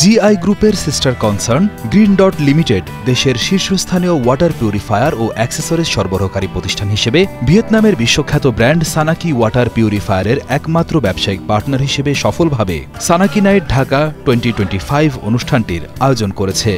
GI গ্রুপের sister concern green dot limited দেশের শীর্ষস্থানীয় ওয়াটার পিউরিফায়ার ও অ্যাক্সেসরিজ সরবরাহকারী প্রতিষ্ঠান হিসেবে ভিয়েতনামের বিশ্বখ্যাত ব্র্যান্ড সানাকি ওয়াটার পিউরিফায়ারের একমাত্র ব্যবসায়িক পার্টনার হিসেবে সফলভাবে সানাকি নাইট ঢাকা 2025 অনুষ্ঠানটির আয়োজন করেছে।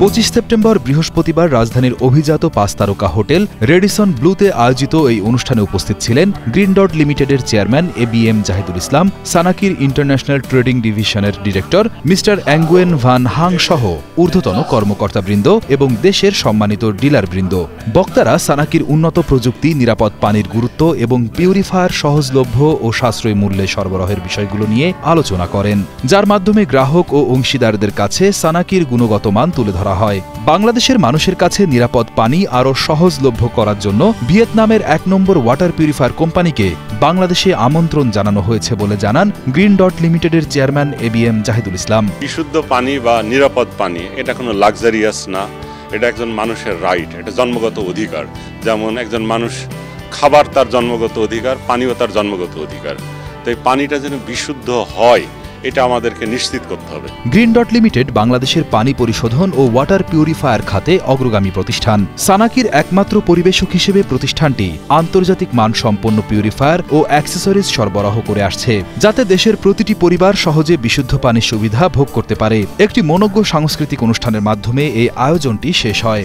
25 সেপ্টেম্বর বৃহস্পতিবার রাজধানীর অভিজাত 5 তারকা হোটেল রেডিসন ব্লুতে আয়োজিত এই অনুষ্ঠানে উপস্থিত ছিলেন গ্রিন ডট লিমিটেডের চেয়ারম্যান এবিএম জাহিদুল ইসলাম, সানাকির ইন্টারন্যাশনাল ট্রেডিং ডিভিশনের ডিরেক্টর মিস্টার অ্যাঙ্গুয়েন ভান হাং সহ ঊর্ধ্বতন কর্মকর্তাবৃন্দ এবং দেশের সম্মানিত ডিলারবৃন্দ। বক্তারা সানাকির উন্নত প্রযুক্তি, নিরাপদ পানির গুরুত্ব এবং পিউরিফায়ার সহজলভ্য ও সাশ্রয়ী মূল্যে সরবরাহের বিষয়গুলো নিয়ে আলোচনা করেন, যার মাধ্যমে গ্রাহক ও অংশীদারদের কাছে সানাকির গুণগত মান তুলে ধরা হয়। বাংলাদেশের মানুষের কাছে নিরাপদ পানি আরও সহজলভ্য করার জন্য ভিয়েতনামের 1 নম্বর ওয়াটার পিউরিফায়ার কোম্পানিকে বাংলাদেশে আমন্ত্রণ জানানো হয়েছে বলে জানান গ্রিন ডট লিমিটেডের চেয়ারম্যান এবিএম জাহিদুল ইসলাম। বিশুদ্ধ পানি বা নিরাপদ পানি এটা কোনো লাক্সারিয়াস না, এটা একজন মানুষের রাইট, এটা জন্মগত অধিকার। যেমন একজন মানুষ খাবার তার জন্মগত অধিকার, পানিও তার জন্মগত অধিকার। তাই পানিটা যেন বিশুদ্ধ হয় এটা আমাদেরকে নিশ্চিত করতে হবে। গ্রিন ডট লিমিটেড বাংলাদেশের পানি পরিশোধন ও ওয়াটার পিউরিফায়ার খাতে অগ্রগামী প্রতিষ্ঠান। সানাকির একমাত্র পরিবেশক হিসেবে প্রতিষ্ঠানটি আন্তর্জাতিক মানসম্পন্ন পিউরিফায়ার ও অ্যাক্সেসরিজ সরবরাহ করে আসছে, যাতে দেশের প্রতিটি পরিবার সহজে বিশুদ্ধ পানির সুবিধা ভোগ করতে পারে। একটি মনোজ্ঞ সাংস্কৃতিক অনুষ্ঠানের মাধ্যমে এই আয়োজনটি শেষ হয়।